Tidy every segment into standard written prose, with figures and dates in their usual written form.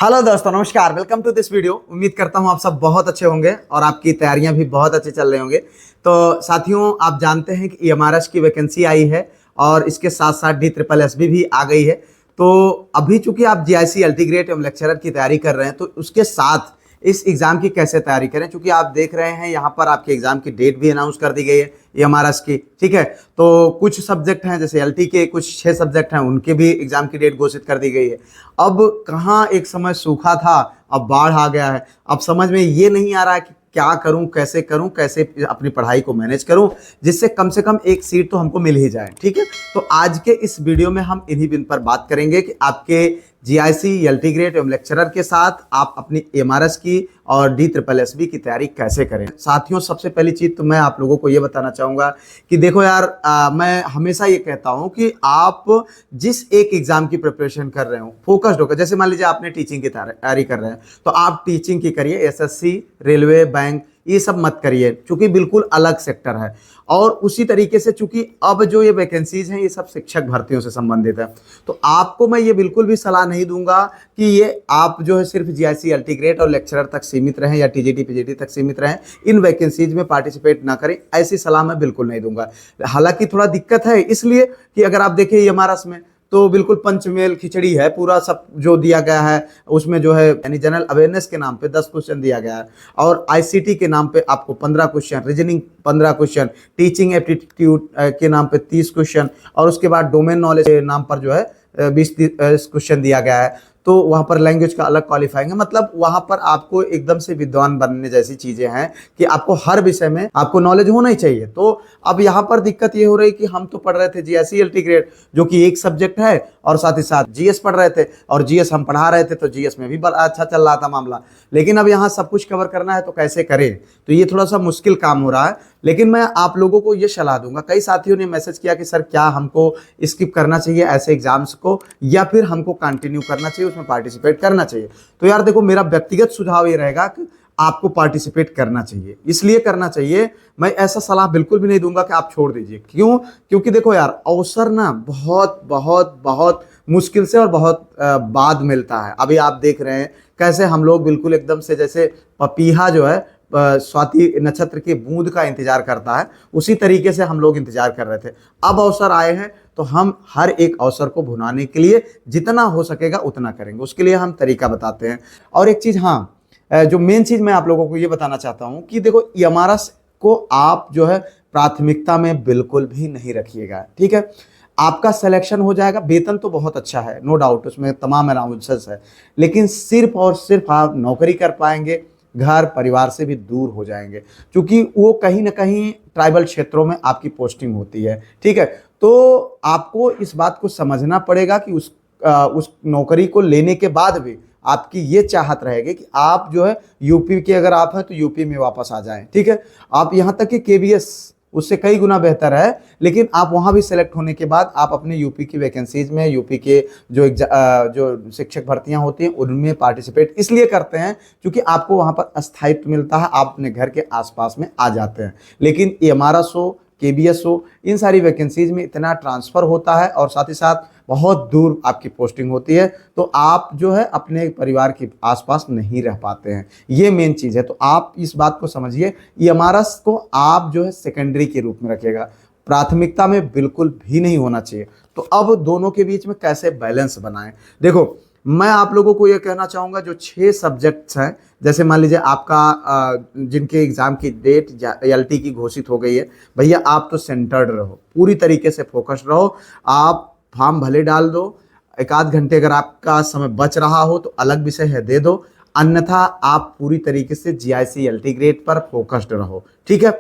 Hello दोस्तों, नमस्कार। Welcome to this video. उम्मीद करता हूं आप सब बहुत अच्छे होंगे और आपकी तैयारियां भी बहुत अच्छे चल रहे होंगे। तो साथियों, आप जानते हैं कि एमआरएस की वैकेंसी आई है और इसके साथ साथ DSSB भी आ गई है। तो अभी चूंकि आप जीआईसी अल्टीग्रेट एवं लेक्चरर की तैयारी कर रहे हैं, तो उसके साथ इस एग्जाम की कैसे तैयारी करें, क्योंकि आप देख रहे हैं यहाँ पर आपके एग्जाम की डेट भी अनाउंस कर दी गई है एमआरएस की। ठीक है, तो कुछ सब्जेक्ट हैं जैसे एलटी के कुछ 6 सब्जेक्ट हैं, उनके भी एग्जाम की डेट घोषित कर दी गई है। अब कहाँ एक समय सूखा था, अब बाढ़ आ गया है। अब समझ में ये नहीं आ रहा है कि क्या करूं, कैसे अपनी पढ़ाई को मैनेज करूं जिससे कम से कम एक सीट तो हमको मिल ही जाए। ठीक है, तो आज के इस वीडियो में हम इन्हीं बिंदु पर बात करेंगे कि आपके जीआईसी अल्टीग्रेट एवं लेक्चरर के साथ आप अपनी एमआरएस की और DSSB की तैयारी कैसे करें। साथियों, सबसे पहली चीज तो मैं आप लोगों को ये बताना चाहूंगा कि देखो यार, मैं हमेशा ये कहता हूं कि आप जिस एक एग्जाम की प्रिपरेशन कर रहे हो फोकस्ड होकर, जैसे मान लीजिए आपने टीचिंग की तैयारी कर रहे हैं तो आप टीचिंग की करिए, एसएससी, रेलवे, बैंक, ये सब मत करिए क्योंकि बिल्कुल अलग सेक्टर है। और उसी तरीके से चूंकि अब जो ये वैकेंसीज हैं ये सब शिक्षक भर्तियों से संबंधित है, तो आपको मैं ये बिल्कुल भी सलाह नहीं दूंगा कि ये आप जो है सिर्फ जीआईसी अल्टीग्रेट और लेक्चरर तक सीमित रहें या टीजीटी पीजीटी तक सीमित रहें, इन वैकेंसीज में पार्टिसिपेट ना करें, ऐसी सलाह मैं बिल्कुल नहीं दूंगा। हालांकि थोड़ा दिक्कत है इसलिए कि अगर आप देखें एमआरएस में तो बिल्कुल पंचमेल खिचड़ी है, पूरा सब जो दिया गया है उसमें जो है यानी जनरल अवेयरनेस के नाम पे 10 क्वेश्चन दिया गया है और आईसीटी के नाम पे आपको 15 question, reasoning 15 question, teaching aptitude के नाम पे 30 क्वेश्चन और उसके बाद डोमेन नॉलेज के नाम पर जो है 20 क्वेश्चन दिया गया है। तो वहाँ पर लैंग्वेज का अलग क्वालिफाइंग है, मतलब वहाँ पर आपको एकदम से विद्वान बनने जैसी चीजें हैं कि आपको हर विषय में आपको नॉलेज होना ही चाहिए। तो अब यहाँ पर दिक्कत ये हो रही कि हम तो पढ़ रहे थे जीएससी अल्टीग्रेट जो कि एक सब्जेक्ट है और साथ ही साथ जीएस पढ़ रहे थे और जीएस हम पढ़ा रहे थे, तो जीएस में भी बड़ा अच्छा चल रहा था मामला। लेकिन अब यहाँ सब कुछ कवर करना है तो कैसे करें, तो ये थोड़ा सा मुश्किल काम हो रहा है। लेकिन मैं आप लोगों को ये सलाह दूंगा, कई साथियों ने मैसेज किया कि सर क्या हमको स्किप करना चाहिए ऐसे एग्जाम्स को या फिर हमको कंटिन्यू करना चाहिए, उसमें पार्टिसिपेट करना चाहिए। तो यार देखो, मेरा व्यक्तिगत सुझाव ये रहेगा कि आपको पार्टिसिपेट करना चाहिए। इसलिए करना चाहिए, मैं ऐसा सलाह बिल्कुल भी नहीं दूंगा कि आप छोड़ दीजिए। क्यों? क्योंकि देखो यार, अवसर ना बहुत बहुत बहुत मुश्किल से और बहुत बाद मिलता है। अभी आप देख रहे हैं कैसे हम लोग बिल्कुल एकदम से जैसे पपीहा जो है स्वाति नक्षत्र की बूंद का इंतजार करता है, उसी तरीके से हम लोग इंतजार कर रहे थे। अब अवसर आए हैं तो हम हर एक अवसर को भुनाने के लिए जितना हो सकेगा उतना करेंगे, उसके लिए हम तरीका बताते हैं। और एक चीज, हाँ, जो मेन चीज मैं आप लोगों को ये बताना चाहता हूं कि देखो, एमआरएस को आप जो है प्राथमिकता में बिल्कुल भी नहीं रखिएगा। ठीक है, आपका सिलेक्शन हो जाएगा, वेतन तो बहुत अच्छा है, नो डाउट, उसमें तमाम अलाउंसेस है, लेकिन सिर्फ और सिर्फ आप नौकरी कर पाएंगे, घर परिवार से भी दूर हो जाएंगे, क्योंकि वो कहीं ना कहीं ट्राइबल क्षेत्रों में आपकी पोस्टिंग होती है। ठीक है, तो आपको इस बात को समझना पड़ेगा कि उस नौकरी को लेने के बाद भी आपकी ये चाहत रहेगी कि आप जो है यूपी के अगर आप हैं तो यूपी में वापस आ जाएं। ठीक है, आप यहाँ तक कि केवीएस उससे कई गुना बेहतर है, लेकिन आप वहाँ भी सेलेक्ट होने के बाद आप अपने यूपी की वैकेंसीज में, यूपी के जो शिक्षक भर्तियां होती हैं उनमें पार्टिसिपेट इसलिए करते हैं क्योंकि आपको वहाँ पर स्थायित्व मिलता है, आप अपने घर के आसपास में आ जाते हैं। लेकिन एमआरएस हो, केबीएस हो, इन सारी वैकेंसीज में इतना ट्रांसफर होता है और साथ ही साथ बहुत दूर आपकी पोस्टिंग होती है, तो आप जो है अपने परिवार के आसपास नहीं रह पाते हैं। ये मेन चीज़ है, तो आप इस बात को समझिए। एमआरएस को आप जो है सेकेंडरी के रूप में रखिएगा, प्राथमिकता में बिल्कुल भी नहीं होना चाहिए। तो अब दोनों के बीच में कैसे बैलेंस बनाएं, देखो, मैं आप लोगों को ये कहना चाहूँगा, जो 6 सब्जेक्ट्स हैं, जैसे मान लीजिए आपका जिनके एग्ज़ाम की डेट एलटी की घोषित हो गई है, भैया आप तो सेंटर्ड रहो, पूरी तरीके से फोकस्ड रहो। आप फॉर्म भले डाल दो, एक आध घंटे अगर आपका समय बच रहा हो तो अलग विषय है दे दो, अन्यथा आप पूरी तरीके से जीआईसी अल्टीग्रेट पर फोकस्ड रहो। ठीक है,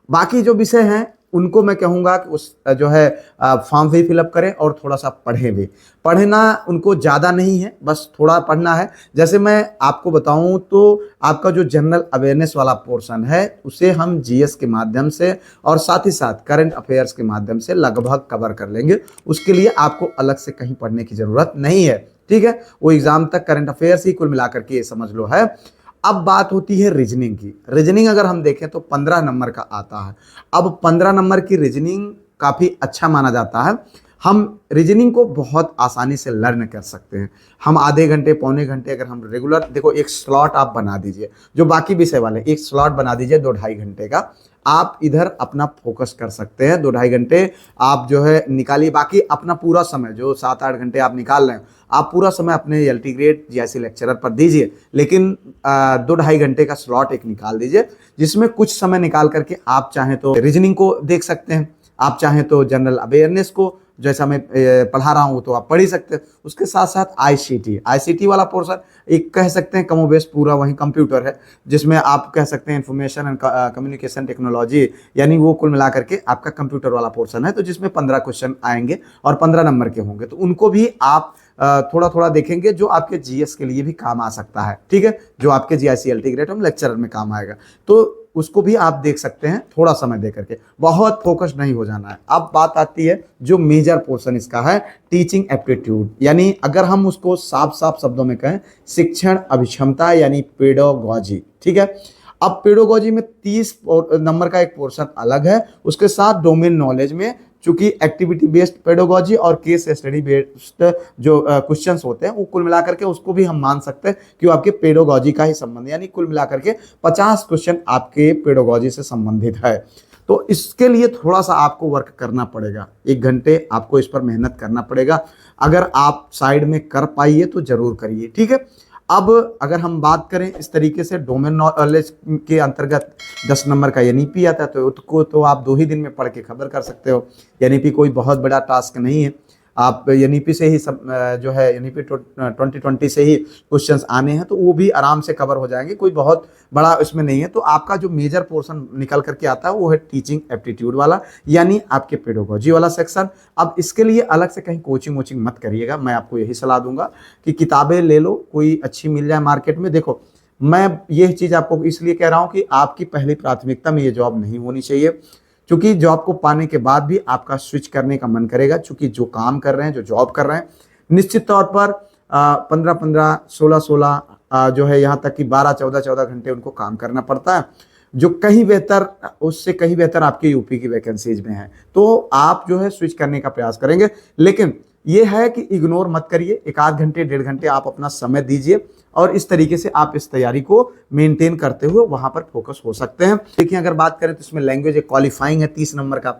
बाकी जो विषय हैं उनको मैं कहूँगा कि उस जो है फॉर्म भी फिलअप करें और थोड़ा सा पढ़ें भी। पढ़ना उनको ज़्यादा नहीं है, बस थोड़ा पढ़ना है। जैसे मैं आपको बताऊं तो आपका जो जनरल अवेयरनेस वाला पोर्शन है उसे हम जीएस के माध्यम से और साथ ही साथ करंट अफेयर्स के माध्यम से लगभग कवर कर लेंगे। उसके लिए आपको अलग से कहीं पढ़ने की ज़रूरत नहीं है। ठीक है, वो एग्ज़ाम तक करंट अफेयर्स ही कुल मिलाकर के समझ लो है। अब बात होती है रीजनिंग की। रीजनिंग अगर हम देखें तो 15 नंबर का आता है। अब 15 नंबर की रीजनिंग काफ़ी अच्छा माना जाता है। हम रीजनिंग को बहुत आसानी से लर्न कर सकते हैं। हम आधे घंटे पौने घंटे अगर हम रेगुलर, देखो एक स्लॉट आप बना दीजिए, जो बाकी विषय वाले एक स्लॉट बना दीजिए 2-2.5 घंटे का, आप इधर अपना फोकस कर सकते हैं। 2-2.5 घंटे आप जो है निकालिए, बाकी अपना पूरा समय जो 7-8 घंटे आप निकाल रहे हैं, आप पूरा समय अपने एलटी ग्रेड जीआईसी लेक्चरर पर दीजिए, लेकिन 2-2.5 घंटे का स्लॉट एक निकाल दीजिए, जिसमें कुछ समय निकाल करके आप चाहें तो रीजनिंग को देख सकते हैं, आप चाहें तो जनरल अवेयरनेस को जैसा मैं पढ़ा रहा हूँ तो आप पढ़ ही सकते हैं। उसके साथ साथ आईसीटी वाला पोर्शन एक कह सकते हैं कमोबेश पूरा वही कंप्यूटर है, जिसमें आप कह सकते हैं इंफॉर्मेशन एंड कम्युनिकेशन टेक्नोलॉजी, यानी वो कुल मिला करके आपका कंप्यूटर वाला पोर्शन है। तो जिसमें 15 क्वेश्चन आएंगे और 15 नंबर के होंगे, तो उनको भी आप थोड़ा थोड़ा देखेंगे, जो आपके जीएस के लिए भी काम आ सकता है, ठीक है, जो आपके जीआईसी एलटी ग्रेड में लेक्चरर में काम आएगा, तो उसको भी आप देख सकते हैं थोड़ा समय दे करके, बहुत फोकस नहीं हो जाना है। अब बात आती है जो मेजर पोर्शन इसका है, टीचिंग एप्टीट्यूड, यानी अगर हम उसको साफ साफ शब्दों में कहें, शिक्षण अभिक्षमता यानी पेडोगॉजी, ठीक है। अब पेडोगॉजी में 30 नंबर का एक पोर्शन अलग है, उसके साथ डोमेन नॉलेज में चूंकि एक्टिविटी बेस्ड पेडोगॉजी और केस स्टडी बेस्ड जो क्वेश्चंस होते हैं, वो कुल मिलाकर के उसको भी हम मान सकते हैं कि वो आपके पेडोगॉजी का ही संबंध, यानी कुल मिलाकर के 50 क्वेश्चन आपके पेडोगॉजी से संबंधित है। तो इसके लिए थोड़ा सा आपको वर्क करना पड़ेगा, 1 घंटे आपको इस पर मेहनत करना पड़ेगा। अगर आप साइड में कर पाइए तो जरूर करिए, ठीक है। अब अगर हम बात करें इस तरीके से डोमेन नॉलेज के अंतर्गत 10 नंबर का एनईपी आता है, तो उसको तो आप 2 ही दिन में पढ़ के खबर कर सकते हो। एनईपी कोई बहुत बड़ा टास्क नहीं है, आप एनईपी से ही सब जो है एनईपी 2020 से ही क्वेश्चंस आने हैं, तो वो भी आराम से कवर हो जाएंगे, कोई बहुत बड़ा इसमें नहीं है। तो आपका जो मेजर पोर्शन निकल करके आता है वो है टीचिंग एप्टीट्यूड वाला, यानी आपके पेडोगॉजी वाला सेक्शन। अब इसके लिए अलग से कहीं कोचिंग वोचिंग मत करिएगा, मैं आपको यही सलाह दूंगा कि किताबें ले लो, कोई अच्छी मिल जाए मार्केट में। देखो मैं ये चीज़ आपको इसलिए कह रहा हूँ कि आपकी पहली प्राथमिकता में ये जॉब नहीं होनी चाहिए, क्योंकि जॉब को पाने के बाद भी आपका स्विच करने का मन करेगा, क्योंकि जो काम कर रहे हैं, जो जॉब कर रहे हैं, निश्चित तौर पर 15-15, 16-16 जो है यहाँ तक कि 12-14 घंटे उनको काम करना पड़ता है, जो कहीं बेहतर, उससे कहीं बेहतर आपके यूपी की वैकेंसीज में है। तो आप जो है स्विच करने का प्रयास करेंगे, लेकिन ये है कि इग्नोर मत करिए, 1-8 घंटे 1.5 घंटे आप अपना समय दीजिए, और इस तरीके से आप इस तैयारी को मेंटेन करते हुए वहां पर फोकस हो सकते हैं। देखिए अगर बात करें तो इसमें लैंग्वेज क्वालिफाइंग है 30 नंबर का,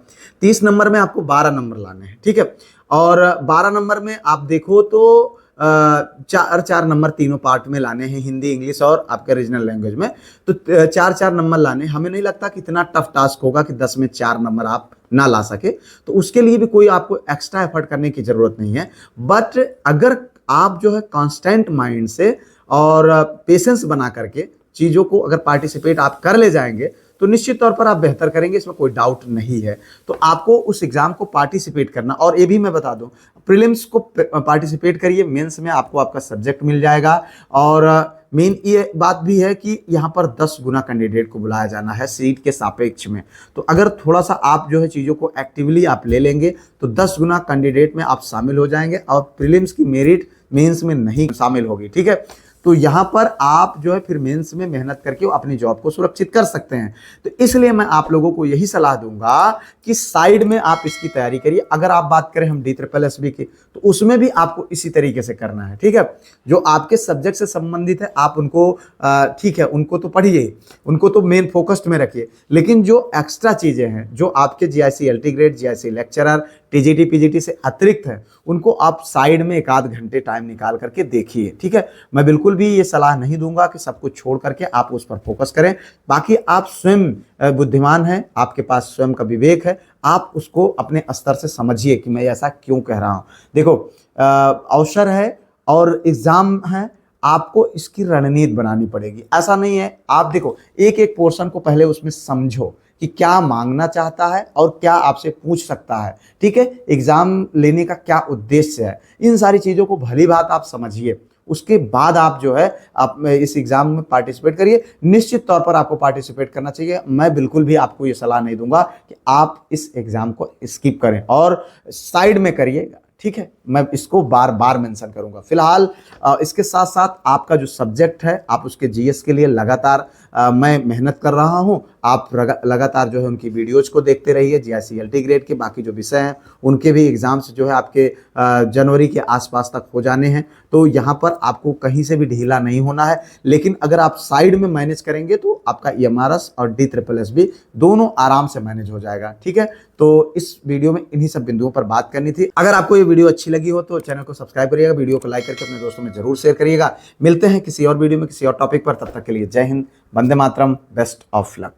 30 नंबर में आपको 12 नंबर लाने हैं, ठीक है। और 12 नंबर में आप देखो तो 4 नंबर तीनों पार्ट में लाने हैं, हिंदी, इंग्लिश और आपके रीजनल लैंग्वेज में, तो 4 नंबर लाने। हमें नहीं लगता कि इतना टफ टास्क होगा कि 10 में 4 नंबर आप ना ला सके, तो उसके लिए भी कोई आपको एक्स्ट्रा एफर्ट करने की जरूरत नहीं है। बट अगर आप जो है कांस्टेंट माइंड से और पेशेंस बना करके चीज़ों को अगर पार्टिसिपेट आप कर ले जाएंगे, तो निश्चित तौर पर आप बेहतर करेंगे, इसमें कोई डाउट नहीं है। तो आपको उस एग्जाम को पार्टिसिपेट करना, और ये भी मैं बता दूं, प्रीलिम्स को पार्टिसिपेट करिए, मेंस में आपको आपका सब्जेक्ट मिल जाएगा। और मेन ये बात भी है कि यहाँ पर 10 गुना कैंडिडेट को बुलाया जाना है सीट के सापेक्ष में, तो अगर थोड़ा सा आप जो है चीज़ों को एक्टिवली आप ले लेंगे, तो 10 गुना कैंडिडेट में आप शामिल हो जाएंगे, और प्रीलिम्स की मेरिट मेंस में नहीं शामिल होगी, ठीक है। तो यहाँ पर आप जो है फिर मेंस में मेहनत करके अपनी जॉब को सुरक्षित कर सकते हैं। तो इसलिए मैं आप लोगों को यही सलाह दूंगा कि साइड में आप इसकी तैयारी करिए। अगर आप बात करें हम DSSB की, तो उसमें भी आपको इसी तरीके से करना है, ठीक है। जो आपके सब्जेक्ट से संबंधित है आप उनको ठीक है, उनको तो पढ़िए, उनको तो मेन फोकस्ड में रखिए, लेकिन जो एक्स्ट्रा चीज़ें हैं, जो आपके GIC LT grade, GIC lecturer, TGT PGT से अतिरिक्त है, उनको आप साइड में 1-8 घंटे टाइम निकाल करके देखिए, ठीक है। मैं बिल्कुल भी ये सलाह नहीं दूंगा कि सब कुछ छोड़ करके आप उस पर फोकस करें। बाकी आप स्वयं बुद्धिमान हैं, आपके पास स्वयं का विवेक है, आप उसको अपने स्तर से समझिए कि मैं ऐसा क्यों कह रहा हूँ। देखो अवसर है और एग्जाम है, आपको इसकी रणनीति बनानी पड़ेगी। ऐसा नहीं है, आप देखो एक एक पोर्शन को पहले उसमें समझो कि क्या मांगना चाहता है और क्या आपसे पूछ सकता है, ठीक है। एग्जाम लेने का क्या उद्देश्य है, इन सारी चीज़ों को भली बात आप समझिए, उसके बाद आप जो है आप इस एग्जाम में पार्टिसिपेट करिए। निश्चित तौर पर आपको पार्टिसिपेट करना चाहिए। मैं बिल्कुल भी आपको ये सलाह नहीं दूंगा कि आप इस एग्जाम को स्किप करें और साइड में करिएगा, ठीक है। मैं इसको बार बार मेंशन करूंगा। फिलहाल इसके साथ साथ आपका जो सब्जेक्ट है, आप उसके जीएस के लिए लगातार मैं मेहनत कर रहा हूं। आप लगातार जो है उनकी वीडियोज को देखते रहिए। GICLT ग्रेड के बाकी जो विषय हैं उनके भी एग्जाम्स जो है आपके जनवरी के आसपास तक हो जाने हैं, तो यहाँ पर आपको कहीं से भी ढीला नहीं होना है। लेकिन अगर आप साइड में मैनेज करेंगे तो आपका EMRS और DSSS भी दोनों आराम से मैनेज हो जाएगा। ठीक है, तो इस वीडियो में इन्हीं सब बिंदुओं पर बात करनी थी। अगर आपको ये वीडियो अच्छी लगी हो तो चैनल को सब्सक्राइब करिएगा, वीडियो को लाइक करके अपने दोस्तों में जरूर शेयर करिएगा। मिलते हैं किसी और वीडियो में किसी और टॉपिक पर, तब तक के लिए जय Hind, Vande Mataram, best of luck.